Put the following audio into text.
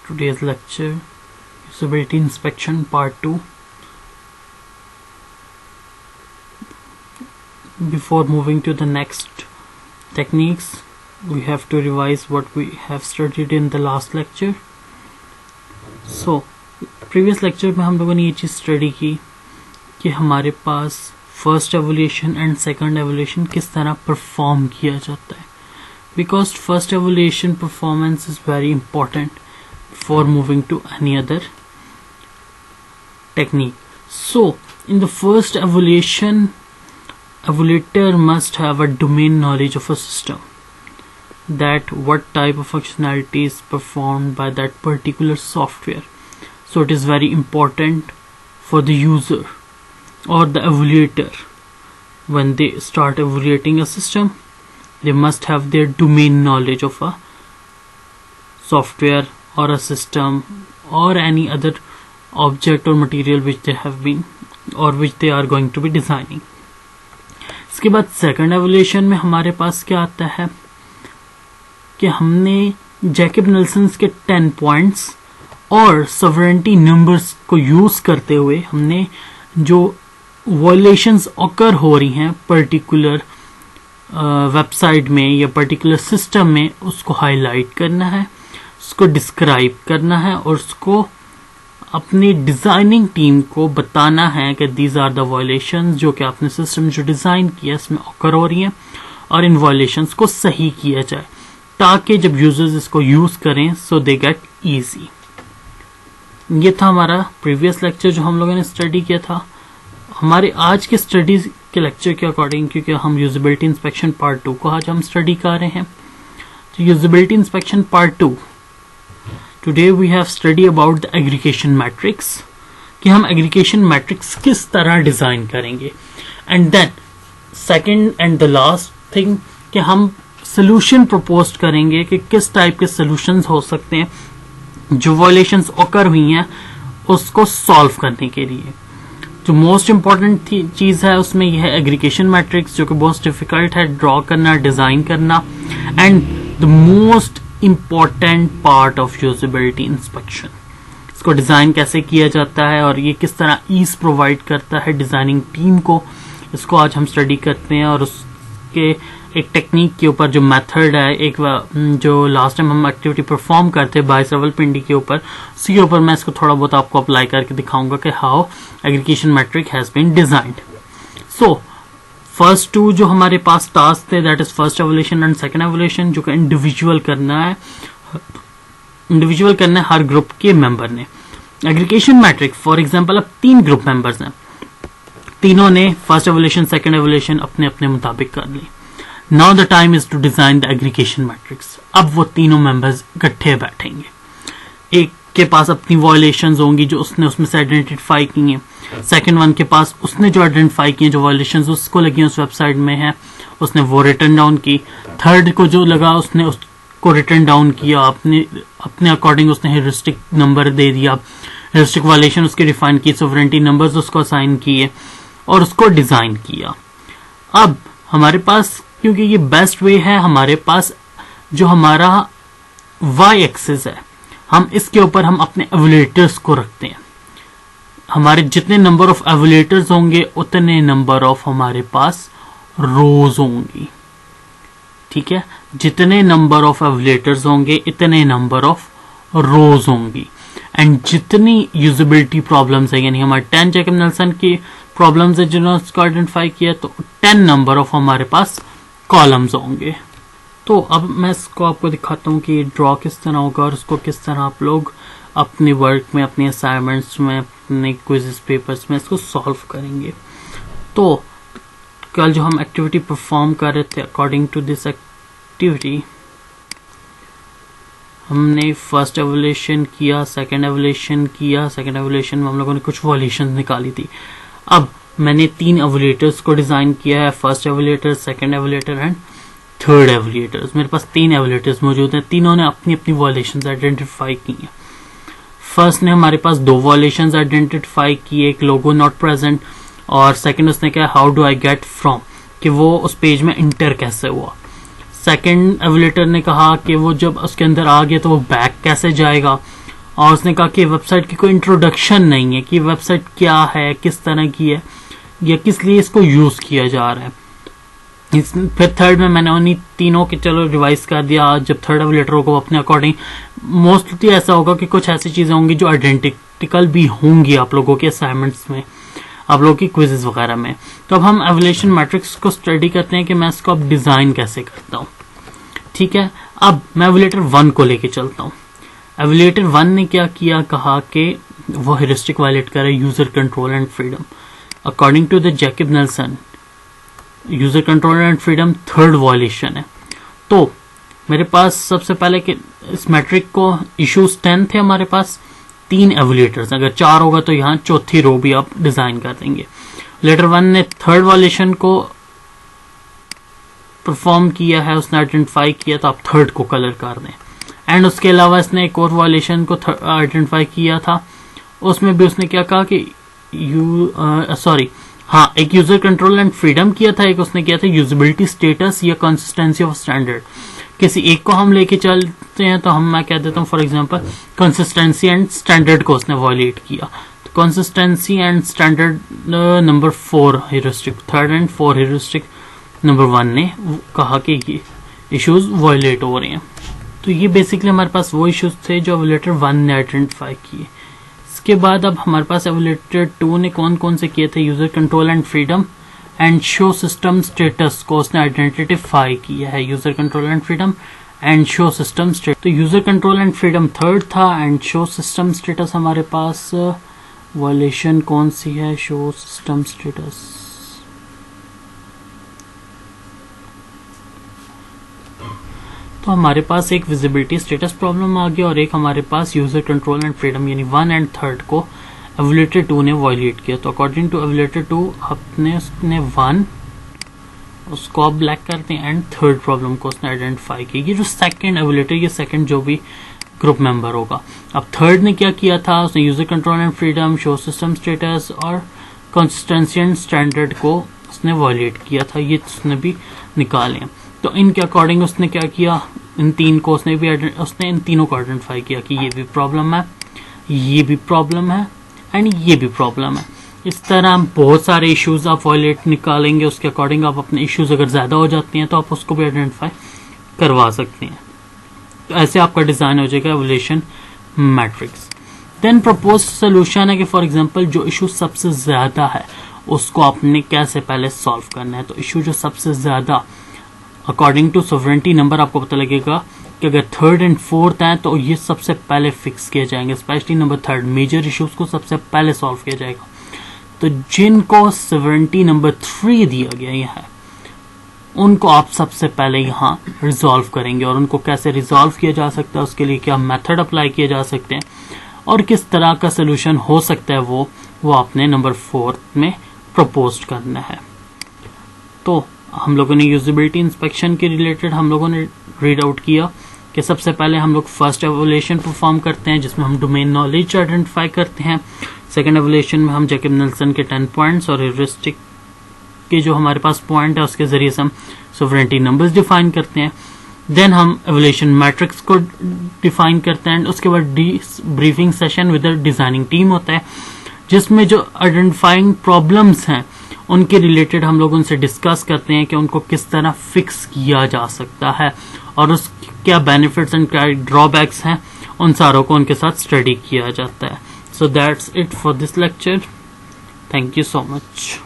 Today's lecture, Usability Inspection Part 2. Before moving to the next techniques, we have to revise what we have studied in the last lecture. So, previous lecture में हम लोगों ने ये चीज़ study की कि हमारे पास first evolution and second evolution किस तरह परफॉर्म किया जाता है, because first evaluation performance is very important before moving to any other technique. So in the first evaluation, evaluator must have a domain knowledge of a system, that what type of functionality is performed by that particular software. So it is very important for the user or the evaluator, when they start evaluating a system, they must have their domain knowledge of a software or a system or any other object or material which they have been or which they are going to be designing. इसके बाद second evolution में हमारे पास क्या आता है कि हमने Jacob Nelson के 10 पॉइंट्स और सॉवरेनिटी नंबर्स को यूज करते हुए हमने जो वायलेशंस ऑकर हो रही हैं पर्टिकुलर वेबसाइट में या पर्टिकुलर सिस्टम में, उसको हाईलाइट करना है, उसको डिस्क्राइब करना है और उसको अपनी डिजाइनिंग टीम को बताना है कि दीज आर द वायलेशंस जो कि आपने सिस्टम जो डिजाइन किया इसमें ऑकर हो रही हैं, और इन वायलेशंस को सही किया जाए ताकि जब यूजर्स इसको यूज करें सो दे गेट इजी. ये था हमारा प्रीवियस लेक्चर जो हम लोगों ने स्टडी किया था. हमारे आज के स्टडी के लेक्चर के अकॉर्डिंग, क्योंकि हम यूजेबिलिटी इंस्पेक्शन पार्ट 2 को आज हम स्टडी कर रहे हैं, तो usability inspection part 2 today we have study about the aggregation matrix, कि हम एग्रीगेशन मैट्रिक्स किस तरह डिजाइन करेंगे. And then second and the last thing कि हम सोल्यूशन प्रपोज करेंगे कि किस टाइप के सोल्यूशंस हो सकते हैं जो वायलेशंस ऑकर हुई हैं उसको सॉल्व करने के लिए. जो मोस्ट इम्पॉर्टेंट चीज है उसमें यह है एग्रीगेशन मैट्रिक्स, जो कि बहुत डिफिकल्ट है ड्रॉ करना, डिजाइन करना, and the most important part of usability inspection. इसको डिजाइन कैसे किया जाता है और ये किस तरह ईज प्रोवाइड करता है डिजाइनिंग टीम को, इसको आज हम स्टडी करते हैं. और उसके एक टेक्निक के ऊपर जो मेथड है, एक जो लास्ट टाइम हम एक्टिविटी परफॉर्म करते हैं बाइस रावलपिंडी के ऊपर, उसी के ऊपर मैं इसको थोड़ा बहुत आपको अप्लाई करके दिखाऊंगा कि how aggregation matrix has been designed. So first two जो हमारे पास टास्क थे, that is first evolution and second evolution, जो कि इंडिविजुअल करना है हर ग्रुप के मेंबर ने. एग्रीगेशन मैट्रिक फॉर एग्जांपल अब 3 ग्रुप मेंबर्स हैं, तीनों ने फर्स्ट एवोल्यूशन सेकंड एवोल्यूशन अपने अपने मुताबिक कर ली. Now the time is to design the aggregation matrix. अब वो तीनों मेंबर्स इकट्ठे बैठेंगे, एक के पास अपनी वायलेशंस होंगी जो उसने उसमें से आइडेंटिफाई की हैं, सेकंड वन के पास उसने जो आइडेंटिफाई की हैं जो वायलेशंस उसको लगी उस वेबसाइट में है उसने वो रिटर्न डाउन की, थर्ड को जो लगा उसने उसको रिटर्न डाउन किया, अपने अकॉर्डिंग उसने हेरिस्टिक नंबर दे दिया, हेरिस्टिक वायलेशन उसकी डिफाइन की, सोवरेनिटी नंबर्स उसको असाइन किए और उसको डिजाइन किया. अब हमारे पास, क्योंकि ये बेस्ट वे है, हमारे पास जो हमारा वाई एक्सिस है हम इसके ऊपर हम अपने एवोल्यूटर्स को रखते हैं. हमारे जितने नंबर ऑफ एवोल्यूटर्स होंगे उतने नंबर ऑफ हमारे पास रोज होंगी. ठीक है, जितने नंबर ऑफ एवोल्यूटर्स होंगे इतने नंबर ऑफ रोज होंगी. एंड जितनी यूजेबिलिटी प्रॉब्लम्स है, यानी हमारे 10 जैकब नेल्सन की प्रॉब्लम्स है जिन्होंने उसको आइडेंटिफाई किया, तो 10 नंबर ऑफ हमारे पास कॉलम्स होंगे. तो अब मैं इसको आपको दिखाता हूँ कि ड्रॉ किस तरह होगा और उसको किस तरह आप लोग अपने वर्क में, अपने असाइनमेंट्स में, अपने क्विज़ पेपर्स में इसको सॉल्व करेंगे. तो कल जो हम एक्टिविटी परफॉर्म कर रहे थे, अकॉर्डिंग टू दिस एक्टिविटी हमने फर्स्ट एवोल्यूशन किया, सेकंड एवोल्यूशन किया. सेकंड एवोल्यूशन में हम लोगों ने कुछ वायलेशन निकाली थी. अब मैंने 3 एवोल्यूटर्स को डिजाइन किया है, फर्स्ट एवोल्यूटर, सेकंड एवोल्यूटर एंड थर्ड एवोल्यूटर्स. मेरे पास 3 एवोल्यूटर्स मौजूद हैं, तीनों ने अपनी अपनी वायलेशंस आइडेंटिफाई की हैं. फर्स्ट ने हमारे पास 2 वायलेशंस आइडेंटिफाई की, एक लोगो नॉट प्रेजेंट, और सेकंड उसने कहा how do I get from, कि वो उस पेज में इंटर कैसे हुआ. सेकंड एवोल्यूटर ने कहा कि वो जब उसके अंदर आ गया तो वो बैक कैसे जाएगा. और उसने कहा कि वेबसाइट की कोई इंट्रोडक्शन नहीं है कि वेबसाइट क्या है, किस तरह की है या किस लिए इसको यूज किया जा रहा है। फिर थर्ड में मैंने उन्हीं तीनों के चलो रिवाइज कर दिया। जब थर्ड एवल्यूएटर होगा अपने अकॉर्डिंग मोस्टली ऐसा होगा कि कुछ ऐसी चीजें होंगी जो आइडेंटिकल भी होंगी आप लोगों के असाइनमेंट्स में, आप लोगों की क्विजेस वगैरह में। तो अब हम एवल्यूएशन मैट्रिक्स को स्टडी करते हैं कि मैं इसको अब डिजाइन कैसे करता हूँ। ठीक है, अब मैं एवल्यूएटर 1 को लेके चलता हूँ। एवल्यूएटर 1 ने क्या किया, कहा कि वो हेरिस्टिक वायलेट करे user control and freedom. According to the Jacob Nielsen user control and freedom third violation है। तो मेरे पास सबसे पहले कि इस मैट्रिक को इश्यूज 10 थे हमारे पास, 3 एवल्यूएटर्स, अगर 4 होगा तो यहाँ चौथी रो भी आप डिजाइन कर देंगे। लेटर 1 ने थर्ड वायलेशन को परफॉर्म किया है, उसने आइडेंटिफाई किया, तो आप थर्ड को कलर कर दें। एंड उसके अलावा इसने एक और वायलेशन को आइडेंटिफाई किया था, उसमें भी उसने क्या कहा कि एक यूजर कंट्रोल एंड फ्रीडम किया था, एक उसने किया था यूजेबिलिटी स्टेटस या कंसिस्टेंसी ऑफ स्टैंडर्ड। किसी एक को हम लेके चलते हैं तो मैं कह देता हूँ for example consistency and standard को उसने वायलेट किया। तो consistency and standard number 4 heuristic, third and 4 heuristic number 1 ने कहा कि ये इश्यूज वायलेट हो रहे हैं। तो ये बेसिकली हमारे पास वो इश्यूज थे जो एवल्यूएटर 1 ने आइडेंटिफाई किए। इसके बाद अब हमारे पास एवल्यूएटर 2 ने कौन कौन से किए थे, user control and freedom and show system status को उसने आइडेंटिफाई किया है। User control and freedom and show system status, तो user control and freedom third था एंड शो सिस्टम स्टेटस हमारे पास वायलेशन कौन सी है, शो सिस्टम स्टेटस। तो हमारे पास एक विजिबिलिटी स्टेटस प्रॉब्लम आ गया और एक हमारे पास यूजर कंट्रोल एंड फ्रीडम यानी 1 एंड थर्ड को एवल्यूएटर 2 ने वायलेट किया। तो अकॉर्डिंग टू एवल्यूएटर 2 अपने उसने 1 उसको आप ब्लैक करते हैं एंड थर्ड प्रॉब्लम को उसने आइडेंटिफाई किया। ये जो सेकंड एवल्यूएटर, ये सेकंड जो भी ग्रुप मेंबर होगा। अब थर्ड ने क्या किया था, उसने user control and freedom, show system status और कंसिस्टेंसी एंड स्टैंडर्ड को उसने वायलेट किया था, ये उसने भी निकाले। तो इनके अकॉर्डिंग उसने क्या किया, इन तीन को उसने इन तीनों को आइडेंटिफाई किया कि ये भी प्रॉब्लम है, ये भी प्रॉब्लम है एंड ये भी प्रॉब्लम है। इस तरह बहुत सारे इश्यूज आप वायलेट निकालेंगे, उसके अकॉर्डिंग आप अपने इश्यूज अगर ज्यादा हो जाते हैं तो आप उसको भी आइडेंटिफाई करवा सकते हैं। तो ऐसे आपका डिजाइन हो जाएगा एवल्यूएशन मैट्रिक्स। देन प्रपोज सोल्यूशन है कि फॉर एग्जांपल जो इशू सबसे ज्यादा है उसको आपने कैसे पहले सॉल्व करना है। तो इशू जो सबसे ज्यादा अकॉर्डिंग टू सोवरेनिटी नंबर आपको पता लगेगा कि अगर थर्ड एंड फोर्थ है तो ये सबसे पहले फिक्स किए जाएंगे, specially number third major issues को सबसे पहले सॉल्व किया जाएगा। तो जिनको सोवरेनिटी नंबर 3 दिया गया है उनको आप सबसे पहले यहाँ रिजॉल्व करेंगे, और उनको कैसे रिजॉल्व किया जा सकता है, उसके लिए क्या मेथड अप्लाई किए जा सकते हैं और किस तरह का सोल्यूशन हो सकता है वो आपने नंबर 4 में प्रपोज करना है। तो हम लोगों ने यूजेबिलिटी इंस्पेक्शन के रिलेटेड हम लोगों ने रीड आउट किया कि सबसे पहले हम लोग फर्स्ट एवल्यूएशन परफॉर्म करते हैं जिसमें हम डोमेन नॉलेज आइडेंटिफाई करते हैं। सेकंड एवल्यूएशन में हम जैकब नेल्सन के 10 पॉइंट्स और ह्यूरिस्टिक के जो हमारे पास पॉइंट है उसके जरिए से हम सोवरेनिटी नंबर्स डिफाइन करते हैं। देन हम एवल्यूएशन मैट्रिक्स को डिफाइन करते हैं। उसके बाद briefing session with designing team होता है जिसमें जो आइडेंटिफाइंग प्रॉब्लम्स हैं उनके रिलेटेड हम लोग उनसे डिस्कस करते हैं कि उनको किस तरह फिक्स किया जा सकता है और उस क्या बेनिफिट्स एंड क्या ड्रॉबैक्स हैं उन सारों को उनके साथ स्टडी किया जाता है। So that's it for this lecture. Thank you so much.